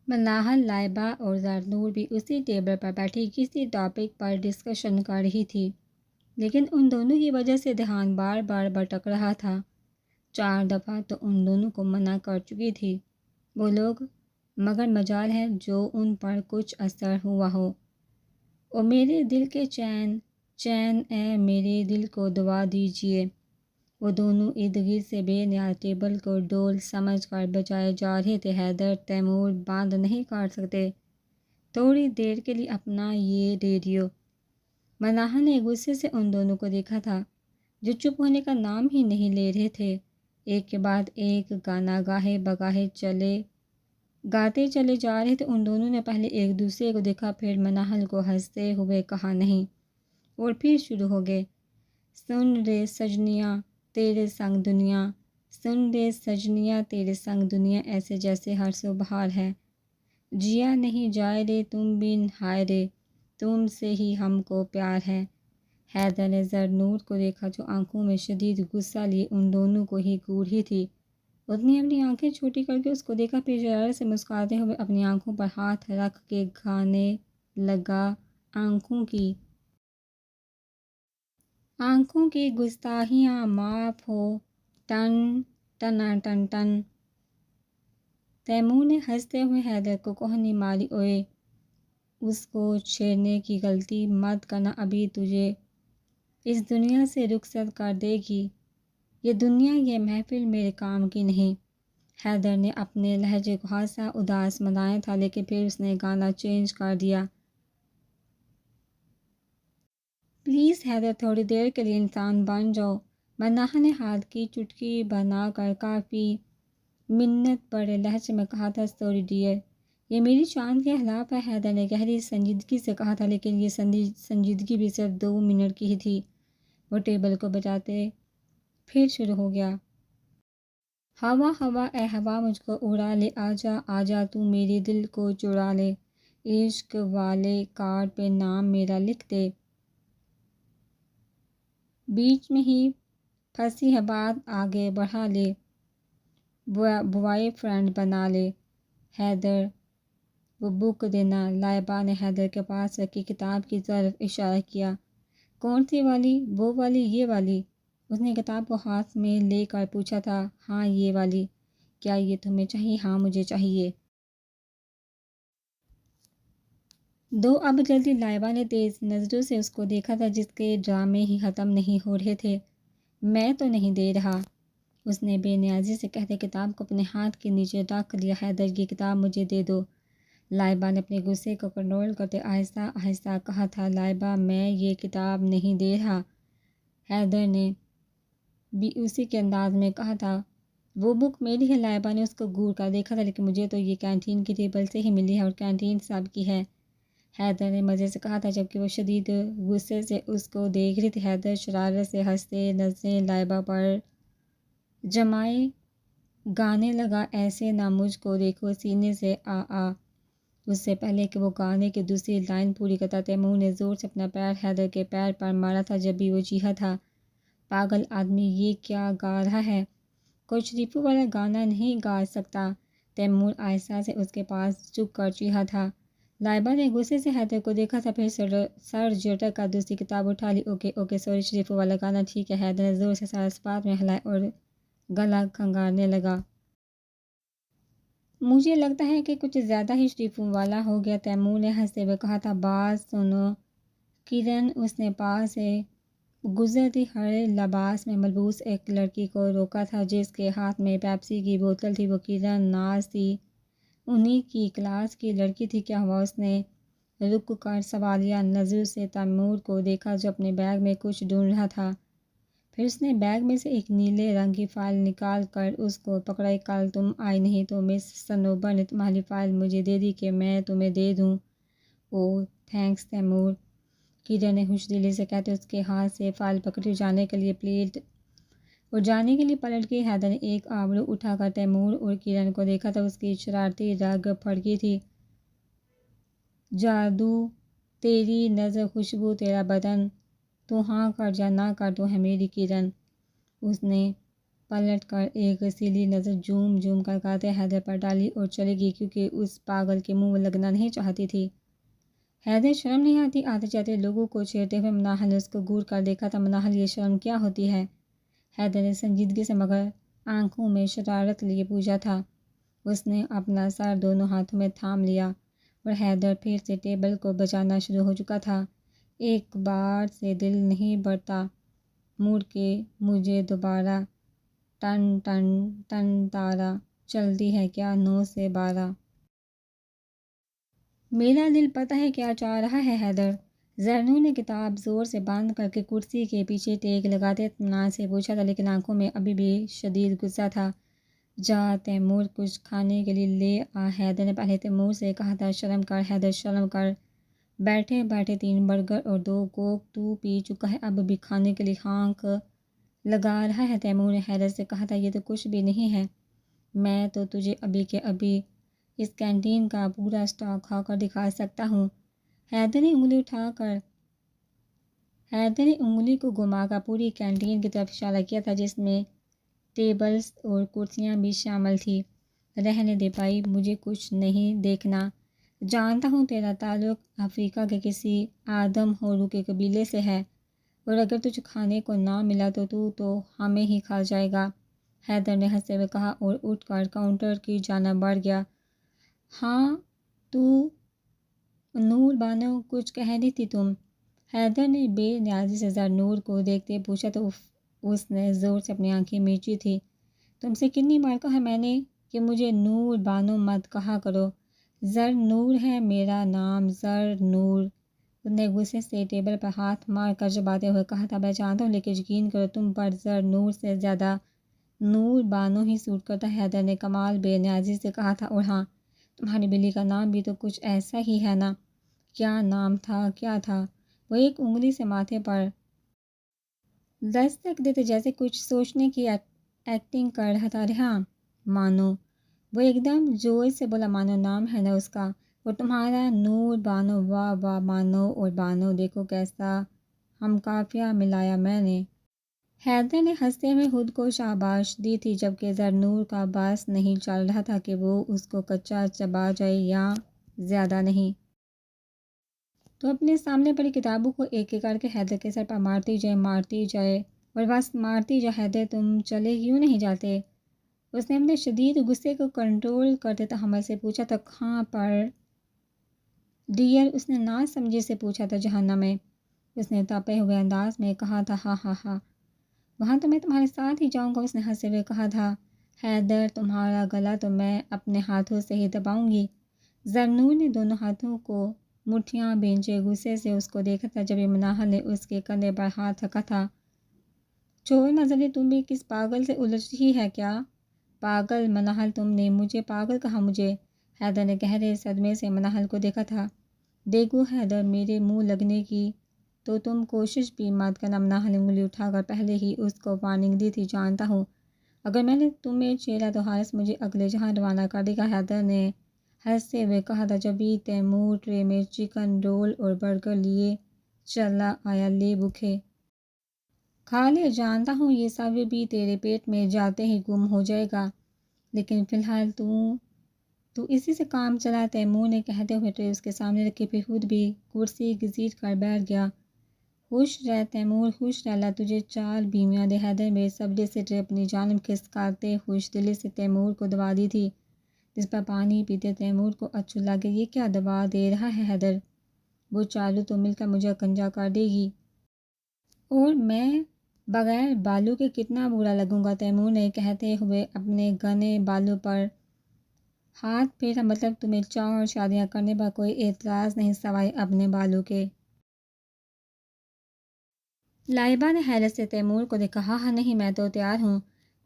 ملاحل، لائبہ اور زرنور بھی اسی ٹیبل پر بیٹھی کسی ٹاپک پر ڈسکشن کر رہی تھی، لیکن ان دونوں کی وجہ سے دھیان بار بار بھٹک رہا تھا۔ 4 دفعہ تو ان دونوں کو منع کر چکی تھی وہ لوگ، مگر مجال ہے جو ان پر کچھ اثر ہوا ہو۔ او میرے دل کے چین، چین اے میرے دل کو دعا دیجیے۔ وہ دونوں ارد گرد سے بے نیاز ٹیبل کو ڈول سمجھ کر بجائے جا رہے تھے۔ حیدر تیمور بند نہیں کر سکتے تھوڑی دیر کے لیے اپنا یہ ریڈیو۔ ملاحہ نے غصے سے ان دونوں کو دیکھا تھا جو چپ ہونے کا نام ہی نہیں لے رہے تھے۔ ایک کے بعد ایک گانا گاہے بگاہے گاتے چلے جا رہے تھے۔ ان دونوں نے پہلے ایک دوسرے کو دیکھا، پھر مناحل کو ہنستے ہوئے کہا نہیں، اور پھر شروع ہو گئے۔ سن رے سجنیا تیرے سنگ دنیا، سن رے سجنیا تیرے سنگ دنیا، ایسے جیسے ہر سو بہار ہے، جیا نہیں جائے رے تم بن، ہائے رے تم سے ہی ہم کو پیار ہے۔ حیدر نے زرنور کو دیکھا جو آنکھوں میں شدید غصہ لیے ان دونوں کو ہی گھور رہی تھی۔ اس نے اپنی آنکھیں چھوٹی کر کے اس کو دیکھا، پھر شرارت سے مسکراتے ہوئے اپنی آنکھوں پر ہاتھ رکھ کے گانے لگا، آنکھوں کی گستاخیاں معاف ہو، ton Tina ton ton. Timur نے ہنستے ہوئے حیدر کو کوہنی ماری، اوئے اس کو چھیڑنے کی غلطی مت کرنا، ابھی تجھے اس دنیا سے رخصت کر دے گی یہ دنیا، یہ محفل میرے کام کی نہیں۔ حیدر نے اپنے لہجے کو خاصا اداس بنایا تھا، لیکن پھر اس نے گانا چینج کر دیا۔ پلیز حیدر تھوڑی دیر کے لیے انسان بن جاؤ، ملاحہ نے ہاتھ کی چٹکی بنا کر کافی منت بھرے لہجے میں کہا تھا۔ سوری ڈیئر، یہ میری چاند کے خلاف ہے، حیدر نے گہری سنجیدگی سے کہا تھا، لیکن یہ سنجیدگی بھی صرف 2 منٹ کی ہی تھی۔ وہ ٹیبل کو بجاتے پھر شروع ہو گیا۔ ہوا ہوا اے ہوا مجھ کو اڑا لے، آجا آجا تو میرے دل کو چرا لے، عشق والے کارڈ پہ نام میرا لکھ دے، بیچ میں ہی پھنسی ہے بات آگے بڑھا لے، بوائے فرینڈ بنا لے۔ حیدر وہ بک دینا۔ لائبہ نے حیدر کے پاس رکھی کتاب کی طرف اشارہ کیا۔ کون سی والی؟ وہ والی، یہ والی؟ اس نے کتاب کو ہاتھ میں لے کر پوچھا تھا۔ ہاں یہ والی۔ کیا یہ تمہیں چاہیے؟ ہاں مجھے چاہیے۔ دو اب جلدی۔ لائبہ نے تیز نظروں سے اس کو دیکھا تھا جس کے ڈرامے ہی ختم نہیں ہو رہے تھے۔ میں تو نہیں دے رہا، اس نے بے نیازی سے کہتے کتاب کو اپنے ہاتھ کے نیچے رکھ لیا۔ حیدر یہ کتاب مجھے دے دو، لائبہ نے اپنے غصے کو کنٹرول کرتے آہستہ آہستہ کہا تھا۔ لائبہ میں یہ کتاب نہیں دے رہا، حیدر نے بھی اسی کے انداز میں کہا تھا۔ وہ بک میری ہے، لائبہ نے اس کو گھور کر دیکھا تھا، لیکن مجھے تو یہ کینٹین کی ٹیبل سے ہی ملی ہے اور کینٹین سب کی ہے، حیدر نے مزے سے کہا تھا جبکہ وہ شدید غصے سے اس کو دیکھ رہی تھی۔ حیدر شرارت سے ہنستے نظریں لائبہ پر جمائے گانے لگا، ایسے نہ مجھ کو دیکھو سینے سے آ۔ اس سے پہلے کہ وہ گانے کی دوسری لائن پوری کرتا، تیمور نے زور سے اپنا پیر حیدر کے پیر پر مارا تھا جب بھی وہ چیخا تھا، پاگل آدمی یہ کیا گا رہا ہے، کوئی شریفوں والا گانا نہیں گا سکتا۔ تیمور آہستہ سے اس کے پاس جھک کر چیخا تھا۔ لائبہ نے غصے سے حیدر کو دیکھا تھا، پھر سر جھٹک کر دوسری کتاب اٹھا لی۔ اوکے سوری، شریفوں والا گانا ٹھیک ہے، حیدر نے زور سے سر اسپات میں ہلایا اور گلا کھنگارنے لگا۔ مجھے لگتا ہے کہ کچھ زیادہ ہی شریفوں والا ہو گیا، تیمور نے ہنستے ہوئے کہا تھا۔ بات سنو کرن، اس نے پاس سے گزرتی ہرے لباس میں ملبوس ایک لڑکی کو روکا تھا جس کے ہاتھ میں پیپسی کی بوتل تھی۔ وہ کرن ناز تھی، انہی کی کلاس کی لڑکی تھی۔ کیا ہوا؟ اس نے رک کر سوالیہ نظروں سے تیمور کو دیکھا جو اپنے بیگ میں کچھ ڈھونڈ رہا تھا، پھر اس نے بیگ میں سے ایک نیلے رنگ کی فائل نکال کر اس کو پکڑائی۔ کل تم آئی نہیں تو مس صنوبر نے تمہاری فائل مجھے دے دی کہ میں تمہیں دے دوں۔ اوہ تھینکس تیمور، کرن نے خوش دلی سے کہتے اس کے ہاتھ سے فائل پکڑی جانے کے لیے پلٹ گئی۔ حیدر نے ایک آبرو اٹھا کر تیمور اور کرن کو دیکھا تھا، اس کی شرارتی رگ پھڑکی تھی۔ جادو تیری نظر، خوشبو تیرا بدن، تو ہاں کر یا نہ کر تو ہے میری کرن، اس نے پلٹ کر ایک رسیلی نظر جوم جوم کر کاتے حیدر پر ڈالی اور چلے گئی کیونکہ اس پاگل کے منہ لگنا نہیں چاہتی تھی۔ حیدر شرم نہیں آتی؟ آتے جاتے لوگوں کو چھیڑتے ہوئے مناہل نے اس کو گور کر دیکھا تھا۔ مناہل، یہ شرم کیا ہوتی ہے؟ حیدر نے سنجیدگی سے مگر آنکھوں میں شرارت لیے پوچھا تھا۔ اس نے اپنا سر دونوں ہاتھوں میں تھام لیا اور حیدر پھر سے ٹیبل کو بجانا شروع ہو چکا تھا۔ ایک بار سے دل نہیں بڑھتا مڑ کے مجھے دوبارہ، ٹن ٹن ٹن تارا چلتی ہے کیا 9 سے 12؟ میرا دل پتہ ہے کیا چاہ رہا ہے حیدر؟ زرنور نے کتاب زور سے بند کر کے کرسی کے پیچھے ٹیک لگاتے اطمینان سے پوچھا تھا، لیکن آنکھوں میں ابھی بھی شدید غصہ تھا۔ جا تیمور، کچھ کھانے کے لیے لے آ، حیدر نے پہلے تیمور سے کہا تھا۔ شرم کر حیدر، شرم کر۔ بیٹھے بیٹھے 3 برگر اور 2 کوک تو پی چکا ہے، اب بھی کھانے کے لیے ہانک لگا رہا ہے۔ تیمور نے حیدر سے کہا تھا، یہ تو کچھ بھی نہیں ہے، میں تو تجھے ابھی کے ابھی اس کینٹین کا پورا اسٹاک کھا کر دکھا سکتا ہوں۔ حیدر نے انگلی کو گھما کر پوری کینٹین کی طرف اشارہ کیا تھا، جس میں ٹیبلز اور کرسیاں بھی شامل تھیں۔ رہنے دے بھائی، مجھے کچھ نہیں دیکھنا۔ جانتا ہوں تیرا تعلق افریقہ کے کسی آدم ہورو کے قبیلے سے ہے، اور اگر تجھے کھانے کو نہ ملا تو ہمیں ہی کھا جائے گا، حیدر نے ہنستے ہوئے کہا اور اٹھ کر کاؤنٹر کی جانب بڑھ گیا۔ ہاں تو نور بانو، کچھ کہہ رہی تھی تم؟ حیدر نے بے نیازی سے زرنور کو دیکھتے پوچھا تو اس نے زور سے اپنی آنکھیں میچی تھی۔ تم سے کتنی بار کہا میں نے کہ مجھے نور بانو مت کہا کرو؟ زرنور ہے میرا نام، زرنور۔ اس نے غصے سے ٹیبل پر ہاتھ مار کر چباتے ہوئے کہا تھا۔ میں جانتا ہوں، لیکن یقین کرو تم پر زرنور سے زیادہ نور بانو ہی سوٹ کرتا ہے، حیدر نے کمال بے نیازی سے کہا تھا۔ اور ہاں، تمہاری بلی کا نام بھی تو کچھ ایسا ہی ہے نا؟ کیا نام تھا؟ کیا تھا؟ وہ ایک انگلی سے ماتھے پر دستک دیتے جیسے کچھ سوچنے کی ایکٹنگ کر رہا تھا۔ ریحاں مانو، وہ ایک دم جوش سے بولا۔ مانو نام ہے نا اس کا، اور تمہارا نور بانو؟ واہ واہ، مانو اور بانو، دیکھو کیسا ہم قافیہ ملایا میں نے۔ حیدر نے ہنستے ہوئے خود کو شاباش دی تھی، جبکہ زرنور کا بس نہیں چل رہا تھا کہ وہ اس کو کچا چبا جائے یا زیادہ نہیں تو اپنے سامنے پڑی کتابوں کو ایک ایک کر کے حیدر کے سر پر مارتی جائے اور بس مارتی جائے۔ حیدر تم چلے کیوں نہیں جاتے؟ اس نے اپنے شدید غصے کو کنٹرول کرتے تحمل سے پوچھا تھا۔ کہاں پر ڈیئر؟ اس نے نہ سمجھی سے پوچھا تھا۔ جہنم میں، اس نے تپے ہوئے انداز میں کہا تھا۔ ہاں ہاں ہاں، وہاں تو میں تمہارے ساتھ ہی جاؤں گا، اس نے ہنستے ہوئے کہا تھا۔ حیدر تمہارا گلا تو میں اپنے ہاتھوں سے ہی دباؤں گی۔ زرنور نے دونوں ہاتھوں کو مٹھیاں بھینچے غصے سے اس کو دیکھا تھا، جب مناہل نے اس کے کندھے پر ہاتھ رکھا تھا۔ چھوڑ نظری، تم بھی کس پاگل سے الجھ رہی ہے کیا؟ پاگل؟ مناہل، تم نے مجھے پاگل کہا؟ مجھے؟ حیدر نے گہرے صدمے سے مناہل کو دیکھا تھا۔ دیکھو حیدر، میرے منہ لگنے کی تو تم کوشش بھی مت کرنا۔ مناہل نے انگلی اٹھا کر پہلے ہی اس کو وارننگ دی تھی۔ جانتا ہوں، اگر میں نے تمہیں چھیڑا تو حارث مجھے اگلے جہاں روانہ کر دے گا، حیدر نے ہنستے ہوئے کہا تھا۔ جبھی تیمور ٹرے میں چکن رول اور برگر لیے چلا آیا۔ لے بھوکے کھا لے، جانتا ہوں یہ سب بھی تیرے پیٹ میں جاتے ہی گم ہو جائے گا، لیکن فی الحال تو اسی سے کام چلا، تیمور نے کہتے ہوئے ٹرے اس کے سامنے رکھی، پھر خود بھی کرسی گھسیٹ کر بیٹھ گیا۔ خوش رہ تیمور، خوش رہ، اللہ تجھے 4 بیویاں دے، حیدر بے صبری سے ٹرے اپنی جانب کھسکاتے خوش دلی سے تیمور کو دبا دی تھی، جس پر پانی پیتے تیمور کو اچھو لگے۔ یہ کیا دبا دے رہا ہے حیدر؟ وہ چالو تو مل کر مجھے اکنجا کر دے گی، اور میں بغیر بالوں کے کتنا برا لگوں گا، تیمور نے کہتے ہوئے اپنے گھنے بالوں پر ہاتھ پھیرا۔ مطلب تمہیں 4 شادیاں کرنے پر کوئی اعتراض نہیں سوائے اپنے بالوں کے؟ لائبہ نے حیرت سے تیمور کو دیکھا۔ ہاں نہیں، میں تو تیار ہوں،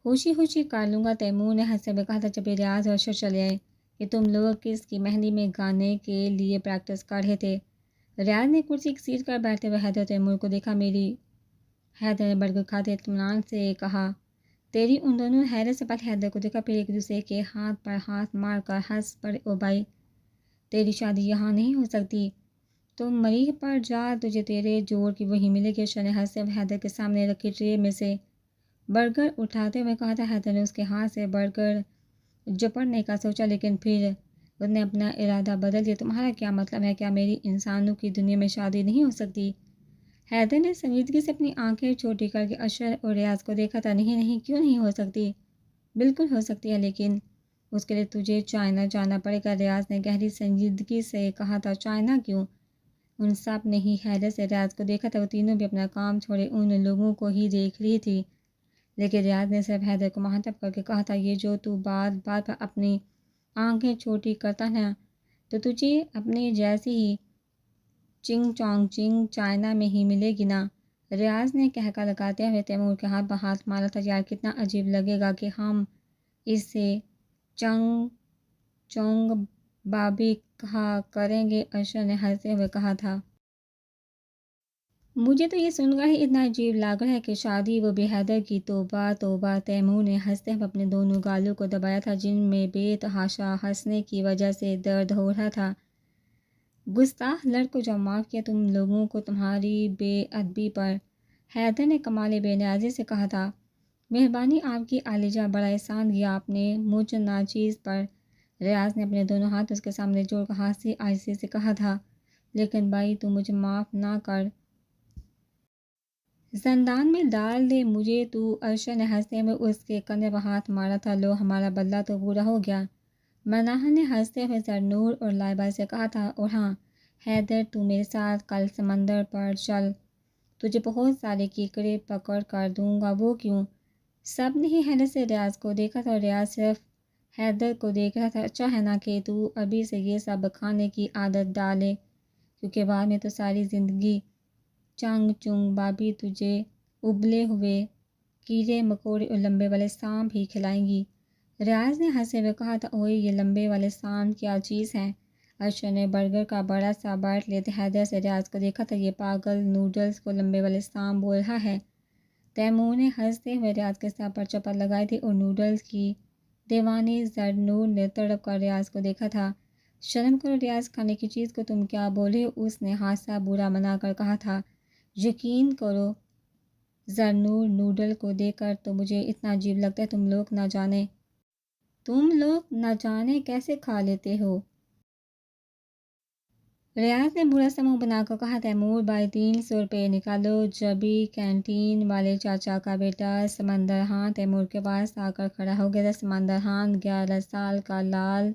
خوشی خوشی کر لوں گا، تیمور نے ہنستے ہوئے کہا تھا۔ جب ریاض اور اشر چلے آئے کہ تم لوگ کس کی مہندی میں گانے کے لیے پریکٹس کر رہے تھے؟ ریاض نے کرسی گھسیٹ کر بیٹھتے ہوئے حیدر تیمور کو دیکھا۔ حیدر نے برگر کھاتے اطمینان سے کہا۔ تیری ان دونوں نے حیرت سے پہلے حیدر کو دیکھا، پھر ایک دوسرے کے ہاتھ پر ہاتھ مار کر ہنس پڑے۔ او بھائی، تیری شادی یہاں نہیں ہو سکتی، تو مریخ پر جا، تجھے تیرے جوڑ کی وہی ملے گی۔ اشر نے ہنستے ہوئے حیدر کے سامنے رکھی ٹرے میں سے برگر اٹھاتے ہوئے کہا تھا۔ حیدر نے اس کے ہاتھ سے برگر جپڑنے کا سوچا لیکن پھر اس نے اپنا ارادہ بدل دیا۔ تمہارا کیا مطلب ہے؟ کیا میری انسانوں کی دنیا میں شادی نہیں ہو سکتی؟ حیدر نے سنجیدگی سے اپنی آنکھیں چھوٹی کر کے اشر اور ریاض کو دیکھا تھا۔ نہیں نہیں، کیوں نہیں ہو سکتی؟ بالکل ہو سکتی ہے، لیکن اس کے لیے تجھے چائنا جانا پڑے گا۔ ریاض نے گہری سنجیدگی سے کہا تھا۔ چائنا کیوں؟ ان سب نے ہی حیدر سے ریاض کو دیکھا تھا۔ وہ تینوں بھی اپنا کام چھوڑے ان لوگوں کو ہی دیکھ رہی تھی، لیکن ریاض نے صرف حیدر کو مخاطب کر کے کہا تھا، یہ جو تو بات بات پر اپنی آنکھیں چھوٹی کرتا ہے تو تجھے اپنی جیسی ہی چنگ چونگ چنگ چائنا میں ہی ملے گی نا۔ ریاض نے کہکا لگاتے ہوئے تیمور کے ہاتھ پر ہاتھ مارا تھا۔ یار کتنا عجیب لگے گا کہ ہم اس سے چنگ چونگ بابی کہا کریں گے، اشر نے ہنستے ہوئے کہا تھا۔ مجھے تو یہ سن کر ہی اتنا عجیب لگ رہا ہے کہ شادی وہ بھی حیدر کی۔ توبہ توبہ، تیمور نے ہنستے ہوئے اپنے دونوں گالوں کو دبایا تھا جن میں بے تحاشا ہنسنے کی وجہ سے درد ہو رہا تھا۔ گستاخ لڑکوں، جو معاف کیا تم لوگوں کو تمہاری بے ادبی پر، حیدر نے کمال بے نیازی سے کہا تھا۔ مہربانی آپ کی عالیجاں، بڑا احسان کیا آپ نے مجھ ناچیز پر۔ ریاض نے اپنے دونوں ہاتھ اس کے سامنے جوڑ کر ہنسی آہستگی سے کہا تھا، لیکن بھائی تو مجھے معاف نہ کر، زندان میں ڈال دے مجھے تو۔ ارشد نے ہنستے ہوئے اس کے کندھے پر ہاتھ مارا تھا۔ لو، ہمارا بدلہ تو پورا ہو گیا، مناہا نے ہنستے ہوئے زرنور اور لائبہ سے کہا تھا۔ اور ہاں حیدر، تو میرے ساتھ کل سمندر پر چل، تجھے بہت سارے کیکڑے پکڑ کر دوں گا۔ وہ کیوں؟ سب نے ہی حیدر سے ریاض کو دیکھا تھا اور ریاض صرف حیدر کو دیکھ رہا تھا۔ اچھا ہے نا کہ تو ابھی سے یہ سب کھانے کی عادت ڈالے، کیونکہ بعد میں تو ساری زندگی چنگ چنگ بابی تجھے ابلے ہوئے کیڑے مکوڑے اور لمبے والے سانپ ہی کھلائیں گی۔ ریاض نے ہنسے ہوئے کہا تھا، اوئے یہ لمبے والے سانپ کیا چیز ہیں؟ ارشد نے برگر کا بڑا سا بائٹ لیتے حیدر سے ریاض کو دیکھا تھا۔ یہ پاگل نوڈلز کو لمبے والے سانپ بول رہا ہے؟ تیمور نے ہنستے ہوئے ریاض کے سر پر چپت لگائی تھی اور نوڈلز کی دیوانی زرنور نے تڑپ کر ریاض کو دیکھا تھا۔ شرم کرو ریاض، کھانے کی چیز کو تم کیا بولے ہو؟ اس نے حادثہ برا منا کر کہا تھا۔ یقین کرو زرنور، نوڈل کو دیکھ کر تو مجھے اتنا عجیب لگتا ہے، تم لوگ نہ جانے کیسے کھا لیتے ہو۔ ریاض نے برا سا منہ بنا کر کہا، تیمور بھائی 300 روپے نکالو، جبھی کینٹین والے چاچا کا بیٹا سمندر خان تیمور کے پاس آ کر کھڑا ہو گیا تھا۔ سمندر خان 11 سال کا لال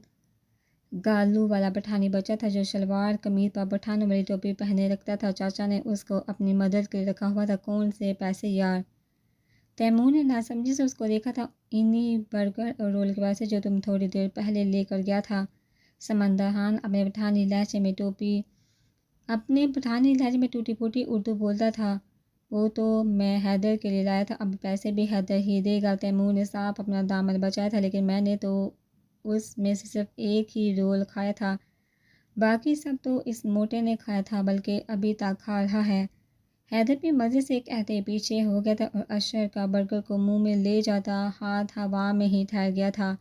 گالوں والا پٹھانی بچہ تھا جو شلوار قمیض پر پٹھانوں والی ٹوپی پہنے رکھتا تھا۔ چاچا نے اس کو اپنی مدد کے لیے رکھا ہوا تھا۔ کون سے پیسے یار؟ تیمور نے ناسمجھی سے اس کو دیکھا تھا۔ انہی برگر اور رول کے پیسے جو تم تھوڑی دیر پہلے لے کر گیا تھا۔ سمندر خان اپنے پٹھانی لہجے میں ٹوٹی پھوٹی اردو بولتا تھا۔ وہ تو میں حیدر کے لیے لایا تھا، اب پیسے بھی حیدر ہی دے گا۔ تیمور نے صاف اپنا دامن بچایا تھا، لیکن میں نے تو اس میں سے صرف ایک ہی رول کھایا تھا، باقی سب تو اس موٹے نے کھایا تھا، بلکہ ابھی تک کھا رہا ہے۔ حیدر بھی مزے سے کہتے پیچھے ہو گیا تھا اور اشر کا برگر کو منہ میں لے جاتا ہاتھ ہوا میں ہی ٹھہر گیا تھا۔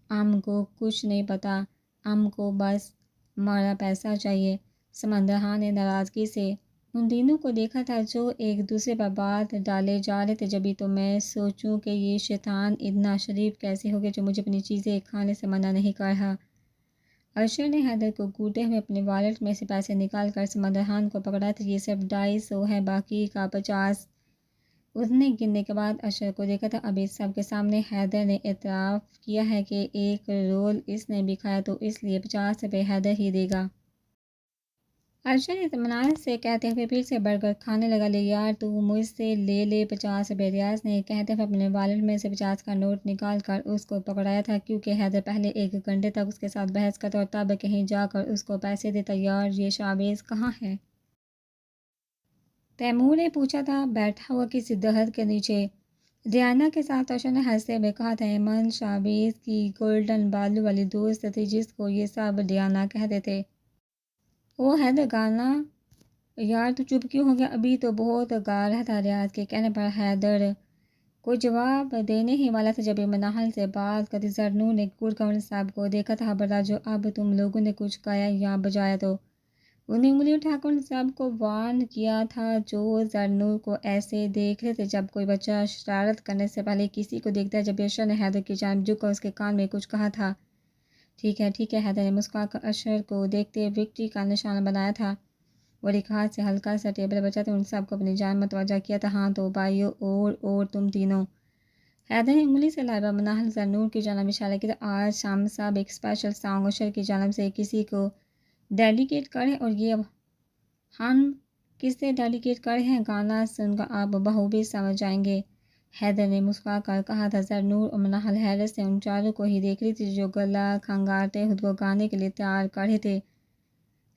ہم کو کچھ نہیں پتا، ہم کو بس ہمارا پیسہ چاہیے۔ سمندر خان نے ناراضگی سے ان تینوں کو دیکھا تھا جو ایک دوسرے پر بات ڈالے جا رہے تھے۔ جبھی تو میں سوچوں کہ یہ شیطان اتنا شریف کیسے ہو گیا جو مجھے اپنی چیزیں کھانے سے منع نہیں کر رہا۔ ارشد نے حیدر کو گھورتے ہوئے اپنے والیٹ میں سے پیسے نکال کر سمندر خان کو پکڑا تھا۔ یہ صرف 250 ہے، باقی کا 50۔ اس نے گننے کے بعد ارشد کو دیکھا تھا۔ اب اس سب کے سامنے حیدر نے اعتراف کیا ہے کہ ایک رول اس نے بھی کھایا، تو اس لیے 50 روپے حیدر ہی دے گا۔ ارشد اطمینان سے کہتے ہوئے پھر سے برگر کھانے لگا۔ لے یار، تو مجھ سے لے لے 50 روپے، ریاض نے کہتے ہوئے اپنے والیٹ میں سے 50 کا نوٹ نکال کر اس کو پکڑایا تھا، کیونکہ حیدر پہلے 1 گھنٹے تک اس کے ساتھ بحث کرتا اور تب کہیں جا کر اس کو پیسے دیتا۔ یار یہ شاویز کہاں ہے؟ تیمور نے پوچھا تھا، بیٹھا ہوا کسی درخت کے نیچے۔ ڈیانا کے ساتھ ارشد نے ہنستے ہوئے کہا تھا۔ ایمن شاویز کی گولڈن بالوں والی دوست تھی جس کو یہ سب ڈیانا کہتے تھے۔ وہ حیدر گانا، یار تو چپ کیوں ہو گیا؟ ابھی تو بہت گا رہا تھا۔ ریاض کے کہنے پر حیدر کوئی جواب دینے ہی والا تھا جبھی مناہل سے بات کرتی زرنور نے گڈ گورننس صاحب کو دیکھا تھا۔ خبردار، جو اب تم لوگوں نے کچھ گایا یا بجایا تو انہیں انگلی اٹھا کر ان سب کو وارن کیا تھا جو زرنور کو ایسے دیکھ رہے تھے جب کوئی بچہ شرارت کرنے سے پہلے کسی کو دیکھتا ہے۔ جب اشر نے حیدر کی جانب جھک کر اس کے کان میں کچھ کہا تھا۔ ٹھیک ہے، حیدر نے مسکرا کر اشر کو دیکھتے وکٹری کا نشانہ بنایا تھا اور ایک ہاتھ سے ہلکا سا ٹیبل بچاتے ان سب کو اپنی جانب متوجہ کیا تھا۔ ہاں تو بھائیو، اور تم تینوں۔ حیدر نے انگلی سے لائبہ مناہل زرنور کی جانب اشارہ کیا تھا۔ آج شام صاحب ایک اسپیشل سانگ اشر کی جانب سے کسی کو ڈیڈیکیٹ کریں اور یہ اب ہم کسے ڈیڈیکیٹ کرے ہیں، گانا سن کر آپ بخوبی سمجھ جائیں گے، حیدر نے مسکرا کر کہا تھا۔ زرنور اور مناہل حیرت سے ان چاروں کو ہی دیکھ رہی تھی جو گلا کھنگارتے خود کو گانے کے لیے تیار کر رہے تھے،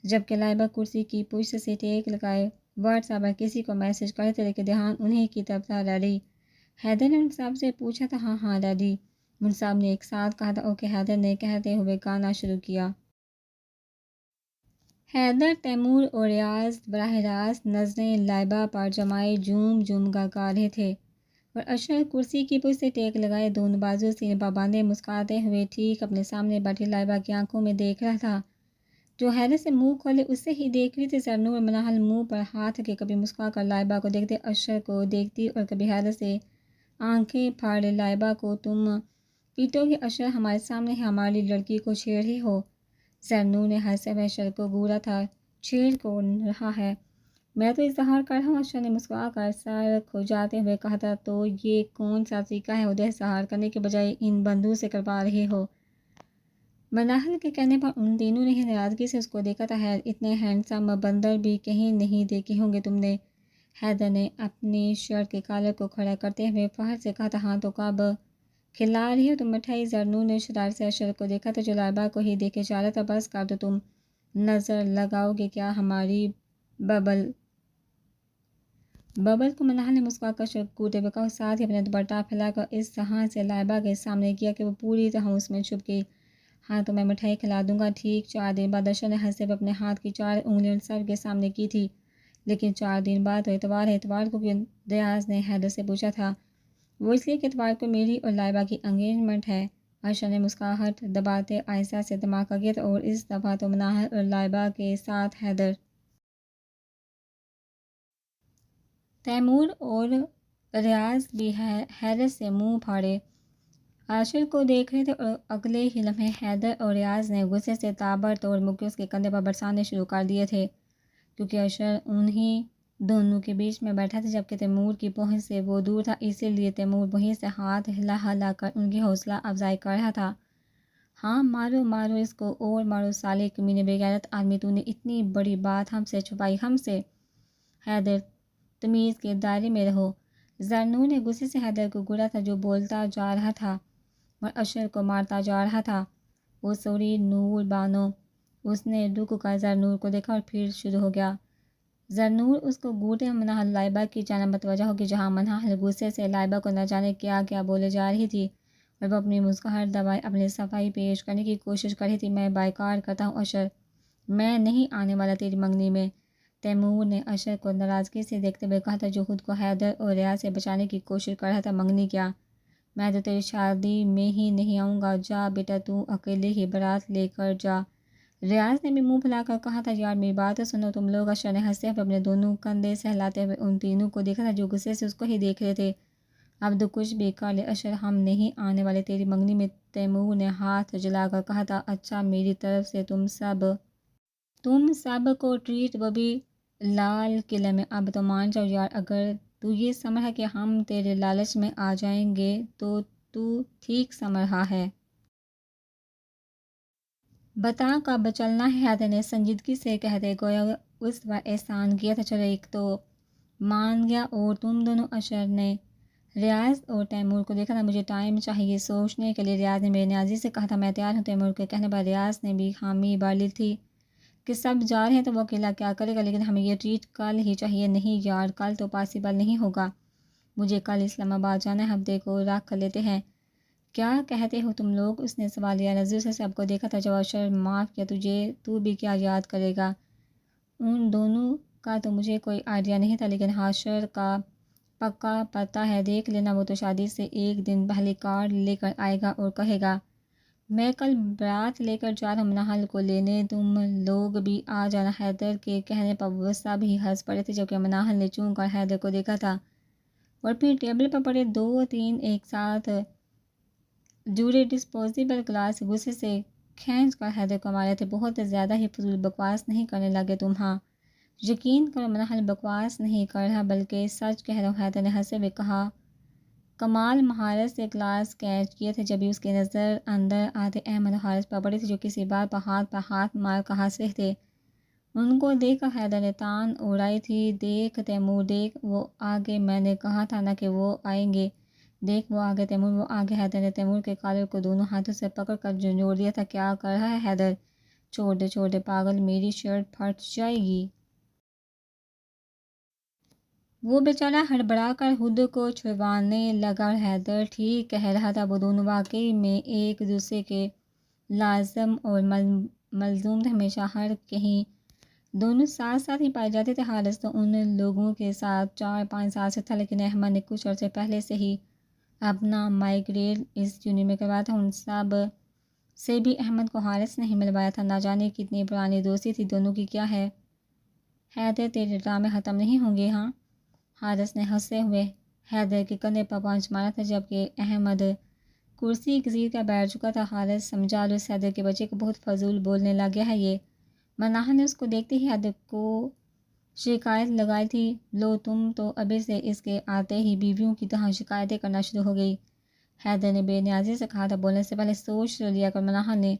جبکہ لائبہ کرسی کی پشت سے ٹیک لگائے واٹس ایپ پر کسی کو میسج کرے تھے، لیکن دھیان انہیں کی طرف تھا۔ ریڈی؟ حیدر نے ان سب سے پوچھا تھا۔ ہاں ریڈی، ان سب نے ایک ساتھ کہا تھا۔ اوکے، حیدر نے کہتے ہوئے گانا شروع کیا۔ حیدر، تیمور اور ریاض براہ راست نظریں لائبہ پر جمائے جھوم کر گا رہے تھے اور اشر کرسی کی پشت سے ٹیک لگائے دونوں بازو سینے پر باندھے مسکراتے ہوئے ٹھیک اپنے سامنے بیٹھی لائبہ کی آنکھوں میں دیکھ رہا تھا، جو حیرت سے منہ کھولے اسے ہی دیکھ رہی تھی۔ زرنور اور مناہل منہ پر ہاتھ رکھے کبھی مسکرا کر لائبہ کو دیکھتے، اشر کو دیکھتی اور کبھی حیرت سے آنکھیں پھاڑے لائبہ کو۔ تم پیٹو گے اشر، ہمارے سامنے ہی ہماری لڑکی کو چھیڑ رہے ہو۔ زرنور نے ہنستے ہوئے اشر کو گھورا تھا۔ چھیڑ کون رہا ہے؟ میں تو اظہار کر رہا ہوں، اشر نے مسکرا کر سر کھجاتے ہوئے کہا تھا۔ تو یہ کون سا طریقہ ہے ادھر اظہار کرنے کے بجائے ان بندوں سے کروا رہے ہو؟ مناہل کے کہنے پر ان تینوں نے ہی ناراضگی سے اس کو دیکھا تھا۔ اتنے ہینڈسم بندر بھی کہیں نہیں دیکھے ہوں گے تم نے، حیدر نے اپنی شرٹ کے کالر کو کھڑا کرتے ہوئے فخر سے کہا تھا۔ ہاں تو کب کھلا رہی ہو تم مٹھائی؟ زرنور نے شرارت سے اشر کو دیکھا تھا جو لائبہ کو ہی دیکھے جا رہا تھا۔ بس کر دو، تم نظر لگاؤ گے کیا ہماری ببل کو؟ مناہل نے مسکرا کر اشر کو گھورتے ہوئے کہا اور ساتھ ہی اپنا دوپٹہ پھیلا کر اس طرح سے لائبہ کے سامنے کیا کہ وہ پوری طرح اس میں چھپ گئی۔ ہاں تو میں مٹھائی کھلا دوں گا، ٹھیک 4 دن بعد۔ اشر نے ہنستے ہوئے اپنے ہاتھ کی 4 انگلیاں ان سب کے سامنے کی تھی۔ لیکن 4 دن بعد تو اتوار ہے۔ اتوار کو کیوں؟ ریاض نے حیدر سے پوچھا تھا۔ وہ اس لیے کہ اتوار کو میری اور لائبہ کی انگیجمنٹ ہے، اشر نے مسکراہٹ دباتے آہستہ سے دھماکہ کیا تھا۔ اور اس دفعہ تو مناہل اور لائبہ کے ساتھ حیدر، تیمور اور ریاض بھی حیرت سے منہ پھاڑے اشر کو دیکھ رہے تھے اور اگلے ہی لمحے حیدر اور ریاض نے غصے سے تابڑ توڑ مکے اس کے کندھے پر برسانے شروع کر دیے تھے، کیونکہ اشر انہی دونوں کے بیچ میں بیٹھا تھا جبکہ تیمور کی پہنچ سے وہ دور تھا، اسی لیے تیمور وہیں سے ہاتھ ہلا ہلا کر ان کی حوصلہ افزائی کر رہا تھا۔ ہاں مارو مارو اس کو اور مارو، سالے کمینے بے غیرت آدمی، تو نے اتنی بڑی بات ہم سے چھپائی، ہم سے؟ حیدر، تمیز کے دائرے میں رہو۔ زرنور نے غصے سے حیدر کو گھورا تھا جو بولتا جا رہا تھا اور اشر کو مارتا جا رہا تھا۔ وہ سوری نور بانو، اس نے رک کر زرنور کو دیکھا اور پھر شروع ہو گیا۔ زرنور اس کو گھورتے ہوئے مناہل لائبہ کی جانب متوجہ ہو گئی، جہاں مناہل غصے سے لائبہ کو نہ جانے کیا کیا بولے جا رہی تھی اور وہ اپنی مسکراہٹ دبائے اپنی صفائی پیش کرنے کی کوشش کر رہی تھی۔ میں بائیکاٹ کرتا ہوں اشر، میں نہیں آنے والا تیری منگنی میں، تیمور نے اشر کو ناراضگی سے دیکھتے ہوئے کہا تھا جو خود کو حیدر اور ریاض سے بچانے کی کوشش کر رہا تھا۔ منگنی کیا؟ میں تو تیری شادی میں ہی نہیں آؤں گا، جا بیٹا تو اکیلے ہی بارات لے کر جا، ریاض نے بھی منہ پھیلا کر کہا تھا۔ یار میری بات تو سنو تم لوگ، اشر نے ہنستے ہوئے اپنے دونوں کندھے سہلاتے ہوئے ان تینوں کو دیکھا تھا جو غصے سے اس کو ہی دیکھ رہے تھے۔ اب تو کچھ بھی کر لے اشر، ہم نہیں آنے والے تیری منگنی میں، تیمور نے ہاتھ جلا کر کہا تھا۔ اچھا میری طرف سے تم سب کو ٹریٹ، وہ بھی لال قلعے میں۔ اب تو مان جاؤ یار، اگر تو یہ سمجھ کہ ہم تیرے لالچ میں آ جائیں گے تو ٹھیک سمجھ رہا ہے۔ بتا کب چلنا ہے؟ حیدر نے سنجیدگی سے کہتے گویا اس پر احسان کیا تھا۔ چلو ایک تو مان گیا، اور تم دونوں؟ اشر نے ریاض اور تیمور کو دیکھا تھا۔ مجھے ٹائم چاہیے سوچنے کے لیے، ریاض نے بے نیازی سے کہا تھا۔ میں تیار ہوں، تیمور کے کہنے پر ریاض نے بھی حامی بھر لی تھی کہ سب جا رہے ہیں تو وہ اکیلا کیا کرے گا، لیکن ہمیں یہ ٹریٹ کل ہی چاہیے۔ نہیں یار، کل تو پاسبل نہیں ہوگا، مجھے کل اسلام آباد جانا ہے، ہفتے کو رکھ لیتے ہیں۔ کیا کہتے ہو تم لوگ؟ اس نے سوالیہ نظر سے سب کو دیکھا تھا۔ جو اشر معاف کیا تجھے، تو بھی کیا یاد کرے گا؟ ان دونوں کا تو مجھے کوئی آئیڈیا نہیں تھا، لیکن اشر کا پکا پتہ ہے، دیکھ لینا وہ تو شادی سے 1 دن پہلے کارڈ لے کر آئے گا اور کہے گا میں کل بارات لے کر جا رہا ہوں منحل کو لینے، تم لوگ بھی آ جانا۔ حیدر کے کہنے پر وہ سب ہی ہنس پڑے تھے، جبکہ منحل نے چون کر حیدر کو دیکھا تھا اور پھر ٹیبل پر پڑے 2-3 ایک ساتھ جڑے ڈسپوزیبل گلاس غصے سے کھینچ کر حیدر کو مارے تھے۔ بہت زیادہ ہی فضول بکواس نہیں کرنے لگے تم؟ ہاں یقین کرو منحل بکواس نہیں کر رہا بلکہ سچ کہہ رہا ہوں، حیدر نے ہنستے ہوئے کہا۔ کمال مہارت سے گلاس کیچ کیے تھے جبھی اس کی نظر اندر آتے احمد اور حارث پر پڑی تھی، جو کسی بات پر ہاتھ مار کر ہنس رہے تھے۔ ان کو دیکھ کر حیدر نے تان اڑائی تھی۔ دیکھ تیمور، دیکھ وہ آگے، میں نے کہا تھا نا کہ وہ آئیں گے، دیکھ وہ آگے تیمور، وہ آگے۔ حیدر نے تیمور کے کالر کو دونوں ہاتھوں سے پکڑ کر جھنجھوڑ دیا تھا۔ کیا کر رہا ہے حیدر؟ چھوڑ دے پاگل، میری شرٹ پھٹ جائے گی۔ وہ بیچارہ ہڑبڑا کر خود کو چھڑوانے لگا اور حیدر ٹھیک کہہ رہا تھا، وہ دونوں واقعی میں ایک دوسرے کے لازم اور ملزوم تھے، ہمیشہ ہر کہیں دونوں ساتھ ساتھ ہی پائے جاتے تھے۔ حارث تو ان لوگوں کے ساتھ 4-5 سال سے تھا، لیکن احمد نے کچھ عرصے پہلے سے ہی اپنا مائگریٹ اس یونین میں کروایا تھا۔ ان سب سے بھی احمد کو حارث نہیں ملوایا تھا، نہ جانے کتنی پرانی دوستی تھی دونوں کی۔ کیا ہے حیدر، تیرے ڈرامے ختم نہیں ہوں گے ہاں؟ حارث نے ہنستے ہوئے حیدر کے کندھے پر پانچ مارا تھا، جبکہ احمد کرسی گھسیٹ کر بیٹھ چکا تھا۔ حارث سمجھا لو اس حیدر کے بچے کو بہت فضول بولنے لگ گیا ہے یہ۔ مناہا نے اس کو دیکھتے ہی حیدر کو شکایت لگائی تھی، لو تم تو ابھی سے اس کے آتے ہی بیویوں کی طرح شکایتیں کرنا شروع ہو گئی۔ حیدر نے بے نیازی سے کہا تھا، بولنے سے پہلے سوچ تو لیا کر۔ مناہا نے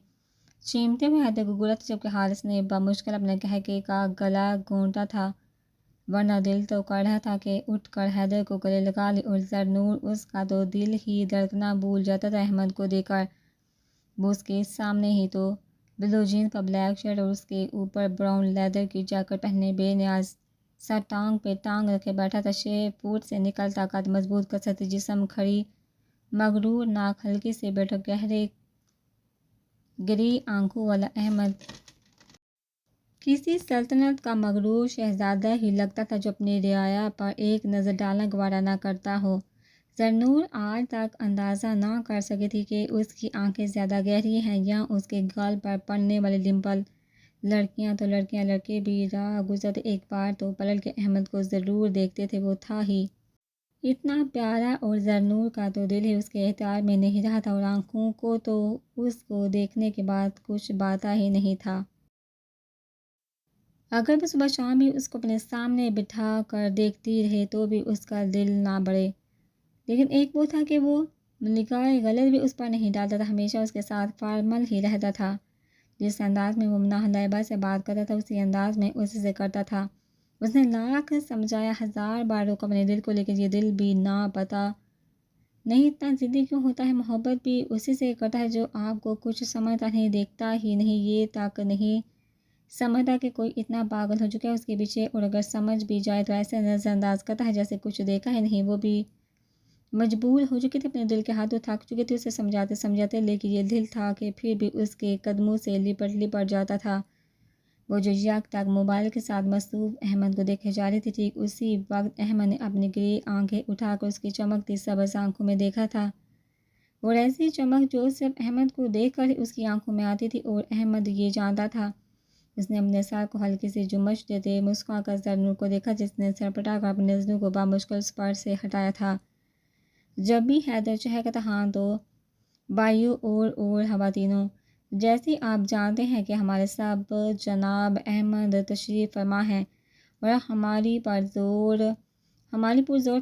چیمتے ہوئے حیدر کو گھولا تھا، جبکہ حارث نے بمشکل اپنے قہقہے کا گلا گھونٹا تھا، ورنہ دل تو کر رہا تھا کہ اٹھ کر حیدر کو گلے لگا لے، اور ذرنور اس کا تو دل ہی دھڑکنا بھول جاتا تھا احمد کو دیکھ کر۔ وہ اس کے سامنے ہی تو بلو جینس پر بلیک شرٹ اور اس کے اوپر براؤن لیدر کی جیکٹ پہنے بے نیاز سا ٹانگ پہ ٹانگ رکھے بیٹھا تھا۔ 6 فٹ سے نکلتا قد، مضبوط کثرتی جسم، کھڑی مغرور ناک، ہلکی سے بیٹھک، گہرے گری آنکھوں والا احمد کسی سلطنت کا مغرور شہزادہ ہی لگتا تھا، جو اپنی رعایا پر ایک نظر ڈالنا گوارا نہ کرتا ہو۔ ذرنور آج تک اندازہ نہ کر سکی تھی کہ اس کی آنکھیں زیادہ گہری ہیں یا اس کے گال پر پڑنے والے ڈمپل۔ لڑکیاں تو لڑکیاں، لڑکے بھی راہ گزرتے ایک بار تو پلٹ کے احمد کو ضرور دیکھتے تھے، وہ تھا ہی اتنا پیارا، اور ذرنور کا تو دل ہی اس کے اختیار میں نہیں رہا تھا، اور آنکھوں کو تو اس کو دیکھنے کے بعد کچھ باتا ہی نہیں تھا۔ اگر وہ صبح شام بھی اس کو اپنے سامنے بٹھا کر دیکھتی رہے تو بھی اس کا دل نہ بڑھے، لیکن ایک وہ تھا کہ وہ نگاہ غلط بھی اس پر نہیں ڈالتا تھا، ہمیشہ اس کے ساتھ فارمل ہی رہتا تھا۔ جس انداز میں وہ مناہا لائبہ سے بات کرتا تھا اسی انداز میں اس سے کرتا تھا۔ اس نے لاکھ سمجھایا، 1000 بار روکا اپنے دل کو، لیکن یہ دل بھی نہ پتہ نہیں اتنا ضدی کیوں ہوتا ہے۔ محبت بھی اسی سے کرتا ہے جو آپ کو کچھ سمجھتا نہیں، دیکھتا ہی نہیں، یہ تک نہیں سمجھتا کہ کوئی اتنا پاگل ہو چکا ہے اس کے پیچھے، اور اگر سمجھ بھی جائے تو ایسے نظر انداز کرتا ہے جیسے کچھ دیکھا ہی نہیں۔ وہ بھی مجبور ہو چکی تھی، اپنے دل کے ہاتھوں تھک چکی تھی اسے سمجھاتے، لیکن یہ دل تھا کہ پھر بھی اس کے قدموں سے لپٹ جاتا تھا، وہ جو یک تک موبائل کے ساتھ مصروف احمد کو دیکھے جا رہی تھی۔ ٹھیک اسی وقت احمد نے اپنی گرے آنکھیں اٹھا کر اس کی چمکتی سبز آنکھوں میں دیکھا تھا، اور ایسی چمک جو صرف احمد کو دیکھ کر ہی اس کی آنکھوں میں آتی تھی، اور احمد یہ جانتا تھا۔ اس نے اپنے سر کو ہلکی سی جمش دیتے مسکرا کر ذرنور کو دیکھا، جس نے سر پٹا کر اپنی نظروں کو بامشکل اس پر سے ہٹایا تھا۔ جب بھی حیدر چہکا تھا، ہاں تو بھائیوں اور خواتینوں، جیسے آپ جانتے ہیں کہ ہمارے سب جناب احمد تشریف فرما ہیں، اور ہماری پرزور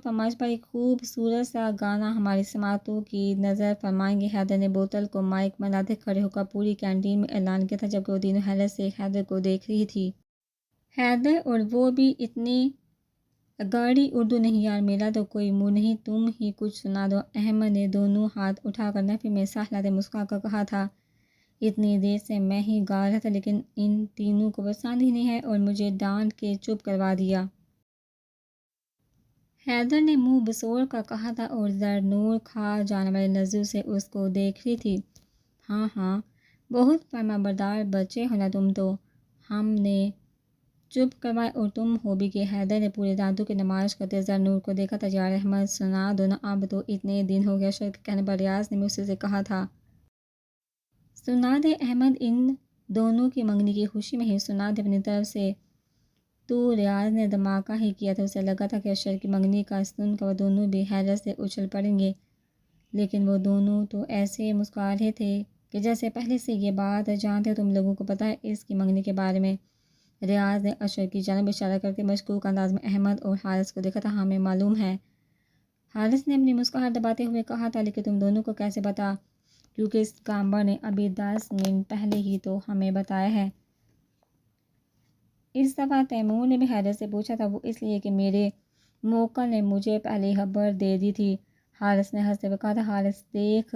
فرمائش پر ایک خوبصورت سا گانا ہماری سماعتوں کی نظر فرمائیں گے۔ حیدر نے بوتل کو مائک بناتے کھڑے ہو کر پوری کینٹین میں اعلان کیا تھا، جبکہ وہ تینوں حیرت سے حیدر کو دیکھ رہی تھی۔ حیدر، اور وہ بھی اتنی گاڑی اردو نہیں یار، میرا تو کوئی موڈ نہیں، تم ہی کچھ سنا دو۔ احمد نے دونوں ہاتھ اٹھا کر نفی میں سانس لیتے مسکرا کر کہا تھا، اتنی دیر سے میں ہی گا رہا تھا، لیکن ان تینوں کو پسند ہی نہیں ہے اور مجھے ڈانٹ کے چپ کروا دیا۔ حیدر نے منہ بسوڑ کر کہا تھا، اور ذرنور کھا جانے والی نظروں سے اس کو دیکھ رہی تھی۔ ہاں ہاں، بہت فرما بردار بچے ہو نا تم تو، ہم نے چپ کروائے اور تم ہو بھی کہ۔ حیدر نے پورے دانتوں کی نمائش کرتے ذرنور کو دیکھا تھا، یار احمد سنا دو نا، اب تو اتنے دن ہو گیا، شرط کے کہنے پر ریاض نے مجھ سے کہا تھا سنا دے احمد ان دونوں کی منگنی کی خوشی میں ہی سنا دے اپنی طرف سے۔ تو ریاض نے دھماکہ ہی کیا تھا، اسے لگا تھا کہ اشر کی منگنی کا سن کر وہ دونوں بھی حیرت سے اچھل پڑیں گے، لیکن وہ دونوں تو ایسے مسکرا رہے تھے کہ جیسے پہلے سے یہ بات جانتے ہو۔ تم لوگوں کو پتہ ہے اس کی منگنی کے بارے میں؟ ریاض نے اشر کی جانب اشارہ کرتے مشکوک انداز میں احمد اور حارث کو دیکھا تھا۔ ہمیں معلوم ہے، حارث نے اپنی مسکراہٹ دباتے ہوئے کہا تھا، لیکن تم دونوں کو کیسے پتا؟ کیونکہ اس کامبر نے ابھی 10 منٹ پہلے ہی تو ہمیں بتایا ہے۔ اس دفعہ تیمور نے بھی حیرت سے پوچھا تھا۔ وہ اس لیے کہ میرے موکل نے مجھے پہلے خبر دے دی تھی، حارث نے ہنستے ہوئے کہا تھا۔ حارث دیکھ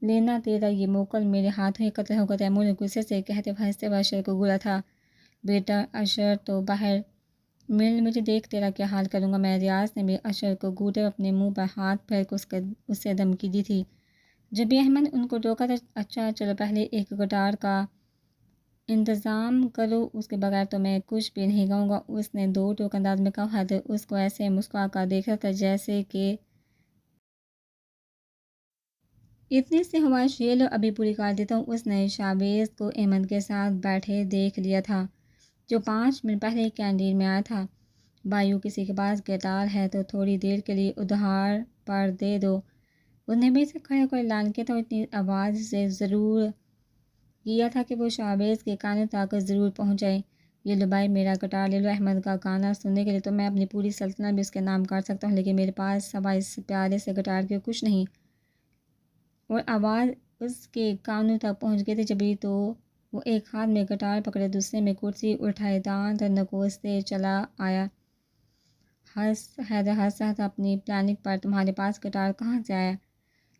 لینا تیرا یہ موکل میرے ہاتھوں ہی قتل ہوگا، تیمور نے غصے سے کہتے ہوئے ہنستے ہوئے اشر کو گھورا تھا۔ بیٹا اشر تو باہر مل، مجھے دیکھ تیرا کیا حال کروں گا میں۔ ریاض نے بھی اشر کو گھورتے ہوئے اپنے منہ پر ہاتھ پھیر کر اس سے دھمکی دی تھی۔ جب بھی احمد نے ان کو ٹوکا تھا، اچھا چلو پہلے ایک گٹار کا انتظام کرو، اس کے بغیر تو میں کچھ بھی نہیں گاؤں گا، اس نے دو ٹوک انداز میں کہا۔ حیدر اس کو ایسے مسکرا کر دیکھ رہا تھا جیسے کہ اتنی سی خواہش یہ لو ابھی پوری کر دیتا ہوں۔ اس نے شاویز کو احمد کے ساتھ بیٹھے دیکھ لیا تھا، جو 5 منٹ پہلے کینٹین میں آیا تھا۔ بھائیو کسی کے پاس گٹار ہے تو تھوڑی دیر کے لیے ادھار پر دے دو۔ انہیں بھی سے کھڑے ہو کر اعلان کیا تھا، اور اتنی آواز سے ضرور کیا تھا کہ وہ شاویز کے کانوں تک ضرور پہنچ جائے۔ یہ لو بھائی میرا گٹار لے لو، احمد کا گانا سننے کے لیے تو میں اپنی پوری سلطنت بھی اس کے نام کر سکتا ہوں، لیکن میرے پاس سوائے اس پیارے سے گٹار کے کچھ نہیں۔ اور آواز اس کے کانوں تک پہنچ گئی تھی جبھی تو وہ ایک ہاتھ میں گٹار پکڑے دوسرے میں کرسی اٹھائے دانت نکوستے چلا آیا۔ حیدر ہنس رہا تھا اپنی پلاننگ پر۔ تمہارے پاس گٹار کہاں سے آیا؟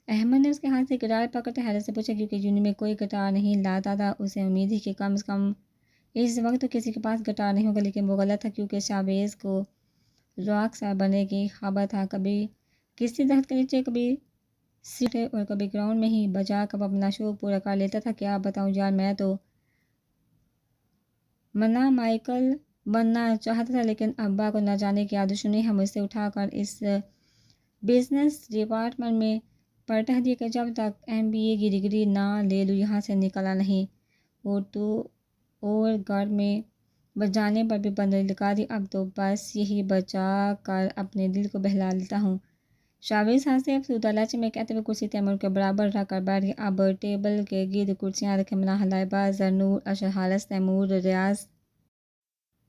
احمد نے اس کے ہاتھ سے گٹار پکڑتے حیرت سے پوچھا، کیونکہ یونین میں کوئی گٹار نہیں لاتا تھا۔ اسے امید تھی کہ کم از کم اس وقت تو کسی کے پاس گٹار نہیں ہوگا، لیکن وہ غلط تھا، کیونکہ شاویز کو راک سٹار بننے کی خبر تھا۔ کبھی کسی درخت کے نیچے، کبھی سیٹے اور کبھی گراؤنڈ میں ہی بجا کر اپنا شوق پورا کر لیتا تھا۔ کیا بتاؤں یار، میں تو منا مائیکل بننا چاہتا تھا، لیکن ابا کو نہ جانے کی آدشنی ہے مجھ سے اٹھا کر اس بزنس ڈپارٹمنٹ میں پٹک دیا کہ جب تک MBA کی ڈگری نہ لے لوں یہاں سے نکلا نہیں۔ اور تو اور گھر میں بجانے پر بھی پابندی لگا دی، اب تو بس یہی بجا کر اپنے دل کو بہلا لیتا ہوں۔ شاویز ہنستے افسردہ لہجے میں کہتے ہوئے کرسی تیمور کے برابر رکھ کر بیٹھ گیا۔ اب ٹیبل کے گرد کرسیاں رکھیں، منا حلائبہ، زرنور، اشر، حارث، تیمور، ریاض،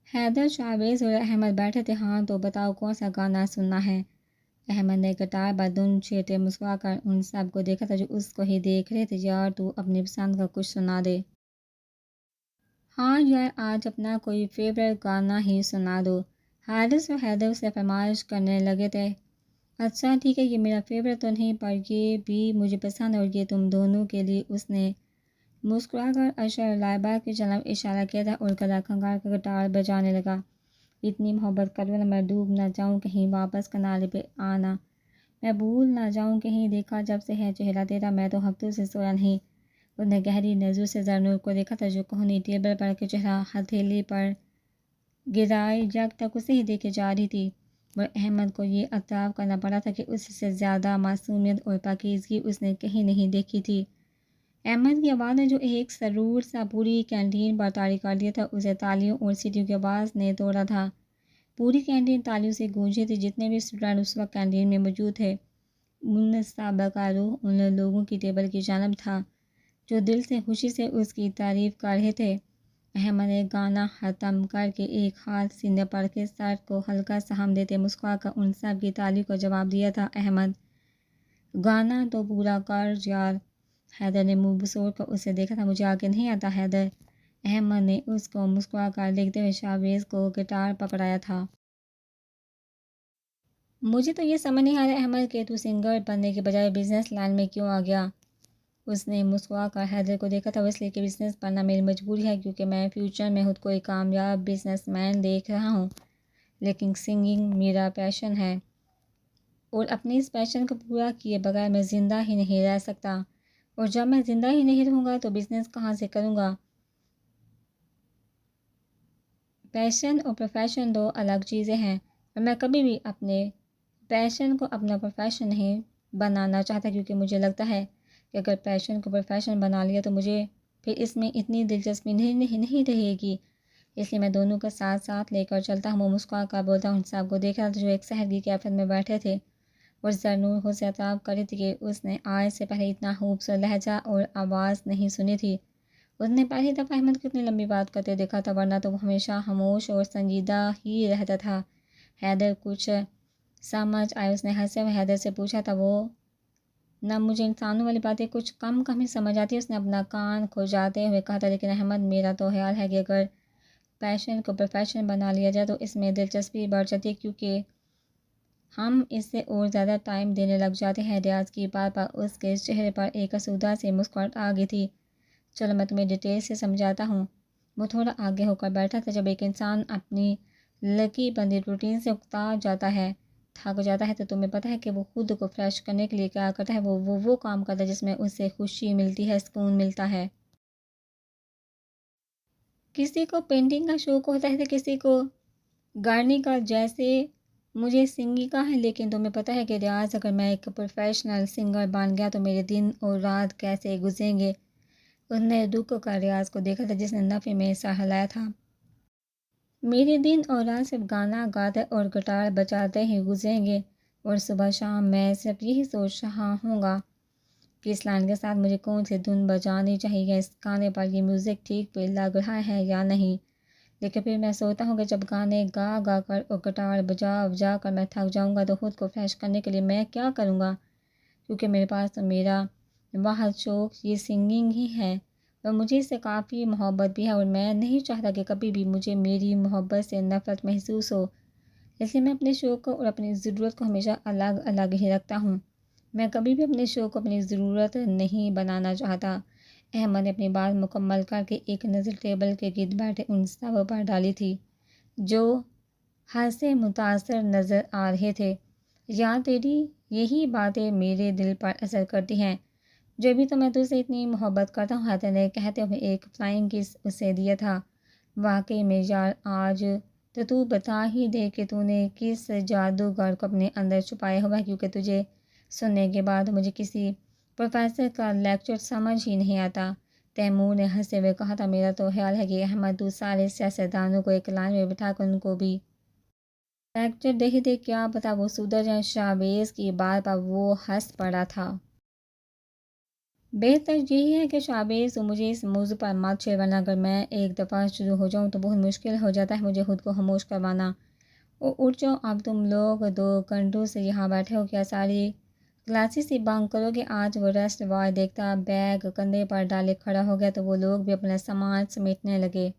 حیدر، شاویز اور احمد بیٹھے تھے۔ ہاں تو بتاؤ کون سا گانا سننا ہے؟ احمد نے گٹار پر دھن چھیڑتے مسکرا کر ان سب کو دیکھا تھا جو اس کو ہی دیکھ رہے تھے۔ یار تو اپنی پسند کا کچھ سنا دے۔ ہاں یار، آج اپنا کوئی فیورٹ گانا ہی سنا دو۔ حارث اور حیدر سے فرمائش کرنے لگے تھے۔ اچھا ٹھیک ہے، یہ میرا فیورٹ تو نہیں پر یہ بھی مجھے پسند ہے اور یہ تم دونوں کے لیے۔ اس نے مسکرا کر اشر اور لائبہ کی جانب اشارہ کیا تھا اور گلا کھنگار کر گٹار بجانے لگا۔ اتنی محبت کرو نا، میں ڈوب نہ جاؤں کہیں واپس کنارے پہ آنا، میں بھول نہ جاؤں کہیں، دیکھا جب سے ہے چہرہ تیرا میں تو ہفتوں سے سویا نہیں۔ اس نے گہری نظروں سے زرنور کو دیکھا تھا، جو کوہنی ٹیبل پر کے چہرہ ہتھیلی پر گرائے یک تک اسے ہی دیکھے جا رہی تھی، اور احمد کو یہ اعتراف کرنا پڑا تھا کہ اس سے زیادہ معصومیت اور پاکیزگی اس نے کہیں نہیں دیکھی تھی۔ احمد کی آواز نے جو ایک سرور سا پوری کینٹین پر طاری کر دیا تھا، اسے تالیوں اور سیٹیوں کی آواز نے توڑا تھا۔ پوری کینٹین تالیوں سے گونجی تھی۔ جتنے بھی اسٹوڈنٹ اس وقت کینٹین میں موجود تھے، ان سب کا رخ ان لوگوں کی ٹیبل کی جانب تھا جو دل سے خوشی سے اس کی تعریف کر رہے تھے۔ احمد نے گانا ختم کر کے ایک ہاتھ سینے پر کے سر کو ہلکا سہم دیتے مسکرا کر ان سب کی تعریف کو جواب دیا تھا۔ احمد گانا تو پورا کر یار۔ حیدر نے منہ بسوڑ کر اسے دیکھا تھا۔ مجھے آگے نہیں آتا حیدر۔ احمد نے اس کو مسکرا کر دیکھتے ہوئے شاویز کو گٹار پکڑایا تھا۔ مجھے تو یہ سمجھ نہیں آ رہا احمد کہ تو سنگر بننے کے بجائے بزنس لائن میں کیوں آ گیا؟ اس نے مسکرا کر حیدر کو دیکھا تھا۔ اس لیے کہ بزنس پڑھنا میری مجبوری ہے، کیونکہ میں فیوچر میں خود کو ایک کامیاب بزنس مین دیکھ رہا ہوں، لیکن سنگنگ میرا پیشن ہے، اور اپنے اس پیشن کو پورا کیے بغیر میں زندہ ہی نہیں رہ سکتا، اور جب میں زندہ ہی نہیں رہوں گا تو بزنس کہاں سے کروں گا؟ پیشن اور پروفیشن دو الگ چیزیں ہیں، اور میں کبھی بھی اپنے پیشن کو اپنا پروفیشن نہیں بنانا چاہتا، کیونکہ مجھے لگتا ہے کہ اگر پیشن کو پروفیشن بنا لیا تو مجھے پھر اس میں اتنی دلچسپی نہیں رہے گی، اس لیے میں دونوں کا ساتھ ساتھ لے کر چلتا ہوں۔ وہ مسکرا کر بولتا ہوں صاحب کو دیکھ رہا تھا جو ایک شہر کی کیفیت میں بیٹھے تھے اور زرنور سے اعتراف کر رہی تھی کہ اس نے آج سے پہلے اتنا خوبصورت لہجہ اور آواز نہیں سنی تھی۔ اس نے پہلی دفعہ احمد کو اتنی لمبی بات کرتے دیکھا تھا، ورنہ تو وہ ہمیشہ خاموش اور سنجیدہ ہی رہتا تھا۔ حیدر کچھ سمجھ آئے، اس نے ہنسے ہوئے حیدر سے پوچھا تھا وہ نہ مجھے انسانوں والی باتیں کچھ کم ہی سمجھ آتی۔ اس نے اپنا کان کھجاتے ہوئے کہا تھا لیکن احمد میرا تو خیال ہے کہ اگر پیشن کو پروفیشن بنا لیا جائے تو اس میں دلچسپی بڑھ جاتی ہے، کیونکہ ہم اس سے اور زیادہ ٹائم دینے لگ جاتے ہیں۔ ریاض کی بات پر اس کے چہرے پر ایک آسودہ سی مسکراہٹ آ گئی تھی۔ چلو میں تمہیں ڈیٹیل سے سمجھاتا ہوں۔ وہ تھوڑا آگے ہو کر بیٹھا تھا۔ جب ایک انسان اپنی لکی بندی روٹین سے اکتا جاتا ہے، تھک جاتا ہے، تو تمہیں پتہ ہے کہ وہ خود کو فریش کرنے کے لیے کیا کرتا ہے؟ وہ کام کرتا ہے جس میں اسے خوشی ملتی ہے، سکون ملتا ہے۔ کسی کو پینٹنگ کا شوق ہوتا ہے تو کسی کو گارڈننگ کا، جیسے مجھے سنگنگ کا ہے۔ لیکن تمہیں پتہ ہے کہ ریاض اگر میں ایک پروفیشنل سنگر بن گیا تو میرے دن اور رات کیسے گزریں گے؟ اس نے دکھ کا ریاض کو دیکھا تھا جس نے نفی میں سر ہلایا تھا۔ میرے دن اور رات صرف گانا گاتے اور گٹار بجاتے ہی گزریں گے، اور صبح شام میں صرف یہی سوچ رہا ہوں گا کہ اس لائن کے ساتھ مجھے کون سی دھن بجانی چاہیے، اس گانے پر یہ میوزک ٹھیک پہ لگ رہا ہے یا نہیں۔ لیکن پھر میں سوچتا ہوں کہ جب گانے گا کر اور گٹار بجا کر میں تھک جاؤں گا تو خود کو فریش کرنے کے لیے میں کیا کروں گا؟ کیونکہ میرے پاس تو میرا واحد شوق یہ سنگنگ ہی ہے، اور مجھے اس سے کافی محبت بھی ہے، اور میں نہیں چاہتا کہ کبھی بھی مجھے میری محبت سے نفرت محسوس ہو۔ اس لیے میں اپنے شوق کو اور اپنی ضرورت کو ہمیشہ الگ الگ ہی رکھتا ہوں۔ میں کبھی بھی اپنے شوق کو اپنی ضرورت نہیں بنانا چاہتا۔ احمد نے اپنی بات مکمل کر کے ایک نظر ٹیبل کے گرد بیٹھے ان سب پر ڈالی تھی جو حد سے متاثر نظر آ رہے تھے۔ یار تیری یہی باتیں میرے دل پر اثر کرتی ہیں، جو بھی تو میں تجھ سے اتنی محبت کرتا ہوں، حیدر نے کہتے ہوئے ایک فلائنگ کس اسے دیا تھا۔ واقعی میں یار آج تو بتا ہی دے کہ تو نے کس جادوگر کو اپنے اندر چھپایا ہوا ہے، کیونکہ تجھے سننے کے بعد مجھے کسی پروفیسر کا لیکچر سمجھ ہی نہیں آتا۔ تیمور نے ہنستے ہوئے کہا تھا میرا تو خیال ہے کہ احمد تو سارے سیاستدانوں کو ایک لائن میں بٹھا کر ان کو بھی لیکچر دے کیا پتہ وہ سدھر جائیں۔ شہباز کی بات پر وہ ہنس پڑا تھا۔ بہتر یہی ہے کہ شہباز تو مجھے اس موضوع پر مت چھیڑ، ورنہ اگر میں ایک دفعہ شروع ہو جاؤں تو بہت مشکل ہو جاتا ہے مجھے خود کو خاموش کروانا۔ اٹھ جاؤ، اب تم لوگ 2 گھنٹوں سے یہاں بیٹھے ہو، کیا ساری کلاسز ہی بنک کرو گے آج؟ وہ ریسٹ وار دیکھتا بیگ کندھے پر ڈالے کھڑا ہو گیا تو وہ لوگ بھی اپنا سامان سمیٹنے لگے۔